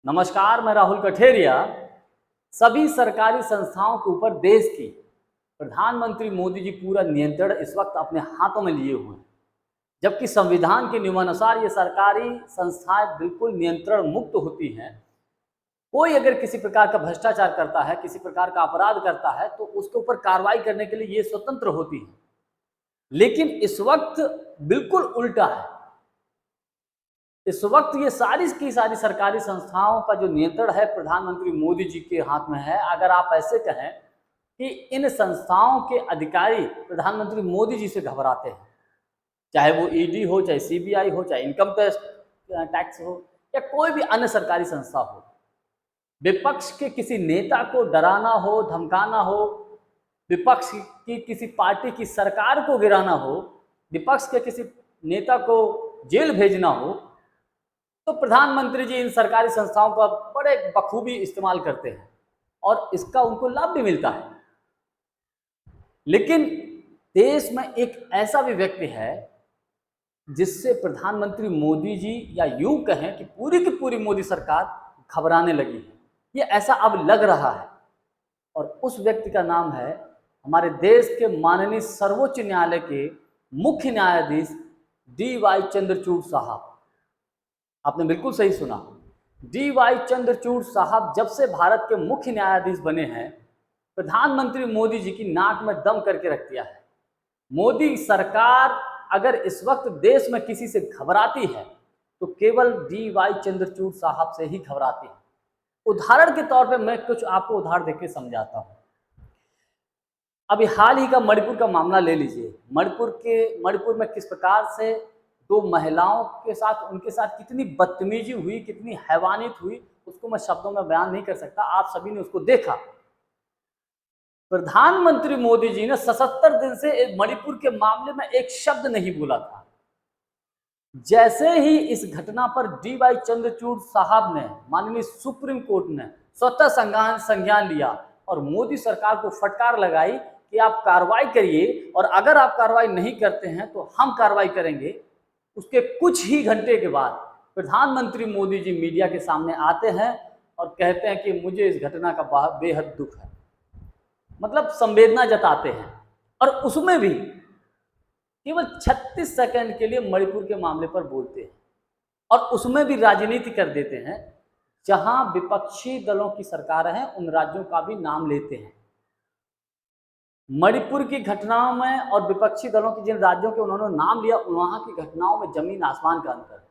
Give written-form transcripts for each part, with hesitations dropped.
नमस्कार, मैं राहुल कठेरिया। सभी सरकारी संस्थाओं के ऊपर देश की प्रधानमंत्री मोदी जी पूरा नियंत्रण इस वक्त अपने हाथों में लिए हुए हैं, जबकि संविधान के नियमानुसार ये सरकारी संस्थाएं बिल्कुल नियंत्रण मुक्त होती हैं। कोई अगर किसी प्रकार का भ्रष्टाचार करता है, किसी प्रकार का अपराध करता है, तो उसके ऊपर कार्रवाई करने के लिए ये स्वतंत्र होती है। लेकिन इस वक्त बिल्कुल उल्टा है। इस वक्त ये सारी की सारी सरकारी संस्थाओं का जो नियंत्रण है प्रधानमंत्री मोदी जी के हाथ में है। अगर आप ऐसे कहें कि इन संस्थाओं के अधिकारी प्रधानमंत्री मोदी जी से घबराते हैं, चाहे वो ईडी हो, चाहे सीबीआई हो, चाहे इनकम टैक्स हो, या कोई भी अन्य सरकारी संस्था हो। विपक्ष के किसी नेता को डराना हो, धमकाना हो, विपक्ष की किसी पार्टी की सरकार को गिराना हो, विपक्ष के किसी नेता को जेल भेजना हो, तो प्रधानमंत्री जी इन सरकारी संस्थाओं का बड़े बखूबी इस्तेमाल करते हैं और इसका उनको लाभ भी मिलता है। लेकिन देश में एक ऐसा भी व्यक्ति है जिससे प्रधानमंत्री मोदी जी, या यूं कहें कि पूरी की पूरी मोदी सरकार घबराने लगी है। ये ऐसा अब लग रहा है, और उस व्यक्ति का नाम है हमारे देश के माननीय सर्वोच्च न्यायालय के मुख्य न्यायाधीश DY चंद्रचूड़ साहब। आपने बिल्कुल सही सुना। DY चंद्रचूड़ साहब जब से भारत के मुख्य न्यायाधीश बने हैं, प्रधानमंत्री मोदी जी की नाक में दम करके रख दिया है। मोदी सरकार अगर इस वक्त देश में किसी से घबराती है तो केवल DY चंद्रचूड़ साहब से ही घबराती है। उदाहरण के तौर पे मैं कुछ आपको उदाहरण देके समझाता हूँ। अभी हाल ही का मणिपुर का मामला ले लीजिए। मणिपुर में किस प्रकार से दो महिलाओं के साथ, उनके साथ कितनी बदतमीजी हुई, कितनी हैवानियत हुई, उसको मैं शब्दों में बयान नहीं कर सकता। आप सभी ने उसको देखा। प्रधानमंत्री मोदी जी ने 77 दिन से मणिपुर के मामले में एक शब्द नहीं बोला था। जैसे ही इस घटना पर DY चंद्रचूड़ साहब ने, माननीय सुप्रीम कोर्ट ने स्वतः संज्ञान लिया और मोदी सरकार को फटकार लगाई कि आप कार्रवाई करिए, और अगर आप कार्रवाई नहीं करते हैं तो हम कार्रवाई करेंगे। उसके कुछ ही घंटे के बाद प्रधानमंत्री मोदी जी मीडिया के सामने आते हैं और कहते हैं कि मुझे इस घटना का बेहद दुख है, मतलब संवेदना जताते हैं। और उसमें भी केवल 36 सेकंड के लिए मणिपुर के मामले पर बोलते हैं, और उसमें भी राजनीति कर देते हैं। जहां विपक्षी दलों की सरकार है उन राज्यों का भी नाम लेते हैं। मणिपुर की घटनाओं में और विपक्षी दलों की जिन राज्यों के उन्होंने नाम लिया, वहां की घटनाओं में जमीन आसमान का अंतर है।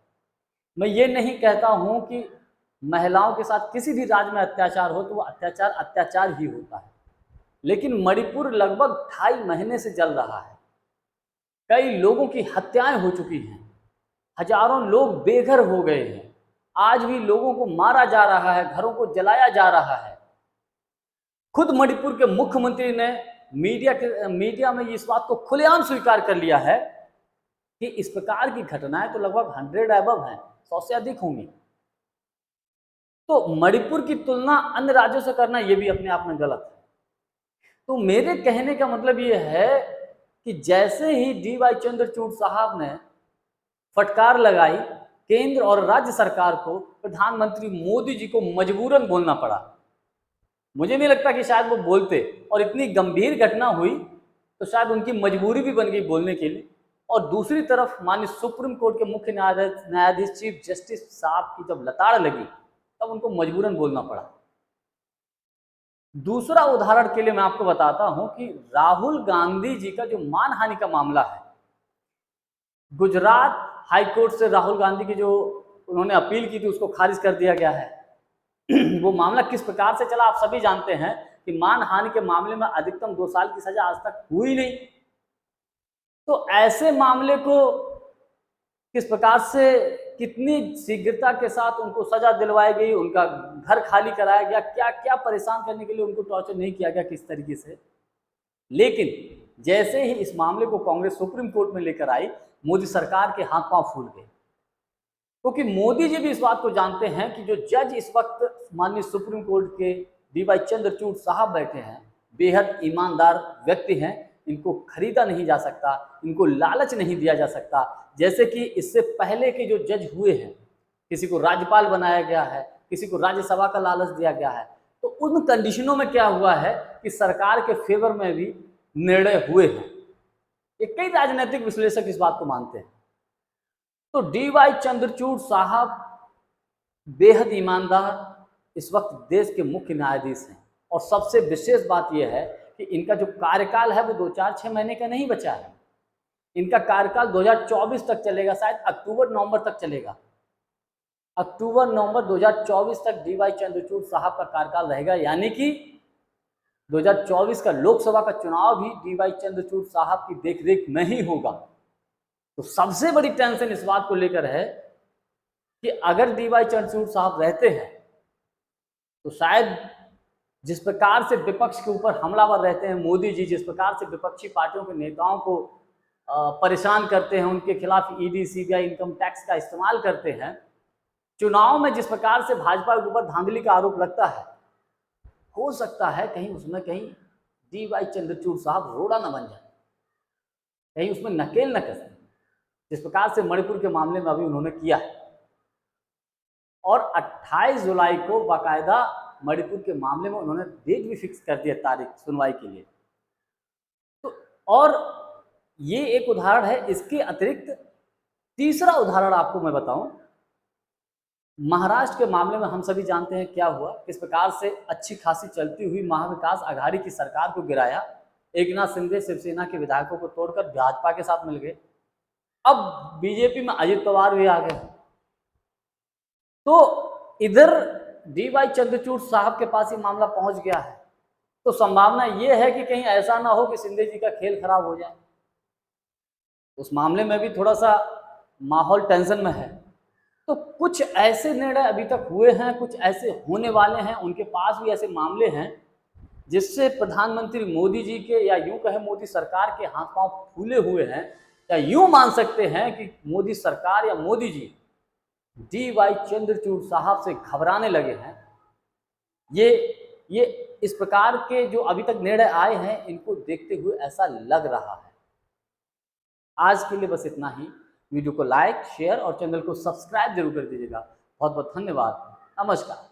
मैं ये नहीं कहता हूं कि महिलाओं के साथ किसी भी राज्य में अत्याचार हो तो वो अत्याचार ही होता है, लेकिन मणिपुर लगभग 2.5 महीने से जल रहा है। कई लोगों की हत्याएं हो चुकी हैं, हजारों लोग बेघर हो गए हैं, आज भी लोगों को मारा जा रहा है, घरों को जलाया जा रहा है। खुद मणिपुर के मुख्यमंत्री ने मीडिया में इस बात को खुलेआम स्वीकार कर लिया है कि इस प्रकार की घटनाएं तो लगभग 100 अबव हैं, 100 से अधिक होंगी। तो मणिपुर की तुलना अन्य राज्यों से करना ये भी अपने आप में गलत है। तो मेरे कहने का मतलब ये है कि जैसे ही DY चंद्रचूड़ साहब ने फटकार लगाई केंद्र और राज्य सरकार को, प्रधानमंत्री मोदी जी को मजबूरन बोलना पड़ा। मुझे नहीं लगता कि शायद वो बोलते, और इतनी गंभीर घटना हुई तो शायद उनकी मजबूरी भी बन गई बोलने के लिए। और दूसरी तरफ माननीय सुप्रीम कोर्ट के मुख्य न्यायाधीश चीफ जस्टिस साहब की जब लताड़ लगी तब उनको मजबूरन बोलना पड़ा। दूसरा उदाहरण के लिए मैं आपको बताता हूं कि राहुल गांधी जी का जो मानहानि का मामला है, गुजरात हाईकोर्ट से राहुल गांधी की जो उन्होंने अपील की थी उसको खारिज कर दिया गया है। वो मामला किस प्रकार से चला आप सभी जानते हैं कि मानहानि के मामले में अधिकतम 2 साल की सजा आज तक हुई नहीं। तो ऐसे मामले को किस प्रकार से, कितनी शीघ्रता के साथ उनको सजा दिलवाई गई, उनका घर खाली कराया गया, क्या क्या परेशान करने के लिए उनको टॉर्चर नहीं किया गया, किस तरीके से। लेकिन जैसे ही इस मामले को कांग्रेस सुप्रीम कोर्ट में लेकर आई, मोदी सरकार के हाथ पांव फूल गए, क्योंकि मोदी जी भी इस बात को जानते हैं कि जो जज इस वक्त माननीय सुप्रीम कोर्ट के DY चंद्रचूड़ साहब बैठे हैं, बेहद ईमानदार व्यक्ति हैं। इनको खरीदा नहीं जा सकता, इनको लालच नहीं दिया जा सकता। जैसे कि इससे पहले के जो जज हुए हैं, किसी को राज्यपाल बनाया गया है, किसी को राज्यसभा का लालच दिया गया है। तो उन कंडीशनों में क्या हुआ है कि सरकार के फेवर में भी निर्णय हुए हैं। ये कई राजनीतिक विश्लेषक इस बात को मानते हैं। तो डी.वाई. चंद्रचूड़ साहब बेहद ईमानदार इस वक्त देश के मुख्य न्यायाधीश हैं, और सबसे विशेष बात यह है कि इनका जो कार्यकाल है वो 2-4-6 महीने का नहीं बचा है। इनका कार्यकाल 2024 तक चलेगा, शायद अक्टूबर-नवंबर तक चलेगा। अक्टूबर-नवंबर 2024 तक डी.वाई. चंद्रचूड़ साहब का कार्यकाल रहेगा, यानी कि 2024 का लोकसभा का चुनाव भी डी.वाई. चंद्रचूड़ साहब की देखरेख में ही होगा। तो सबसे बड़ी टेंशन इस बात को लेकर है कि अगर डी.वाई. चंद्रचूड़ साहब रहते हैं तो शायद जिस प्रकार से विपक्ष के ऊपर हमलावर रहते हैं मोदी जी, जिस प्रकार से विपक्षी पार्टियों के नेताओं को परेशान करते हैं, उनके खिलाफ ईडी, सीबीआई, इनकम टैक्स का इस्तेमाल करते हैं, चुनाव में जिस प्रकार से भाजपा के ऊपर धांधली का आरोप लगता है, हो सकता है कहीं उसमें कहीं डी.वाई. चंद्रचूड़ साहब रोड़ा न बन जाए, कहीं उसमें नकेल न कसे, जिस प्रकार से मणिपुर के मामले में अभी उन्होंने किया है। और 28 जुलाई को बाकायदा मणिपुर के मामले में उन्होंने डेट भी फिक्स कर दिया, तारीख सुनवाई के लिए। तो और ये एक उदाहरण है। इसके अतिरिक्त तीसरा उदाहरण आपको मैं बताऊं, महाराष्ट्र के मामले में हम सभी जानते हैं क्या हुआ, किस प्रकार से अच्छी खासी चलती हुई महाविकास आघाड़ी की सरकार को गिराया। एकनाथ शिंदे शिवसेना के विधायकों को तोड़कर भाजपा के साथ मिल गए। अब बीजेपी में अजित पवार भी आ गए। तो इधर डी.वाई. चंद्रचूड़ साहब के पास ये मामला पहुंच गया है, तो संभावना ये है कि कहीं ऐसा ना हो कि शिंदे जी का खेल खराब हो जाए। उस मामले में भी थोड़ा सा माहौल टेंशन में है। तो कुछ ऐसे निर्णय अभी तक हुए हैं, कुछ ऐसे होने वाले हैं, उनके पास भी ऐसे मामले हैं जिससे प्रधानमंत्री मोदी जी के, या यूं कहें मोदी सरकार के हाथ पांव फूले हुए हैं, या यूं मान सकते हैं कि मोदी सरकार या मोदी जी डी.वाई. चंद्रचूड़ साहब से घबराने लगे हैं। ये इस प्रकार के जो अभी तक निर्णय आए हैं, इनको देखते हुए ऐसा लग रहा है। आज के लिए बस इतना ही। वीडियो को लाइक, शेयर और चैनल को सब्सक्राइब जरूर कर दीजिएगा। बहुत बहुत धन्यवाद। नमस्कार।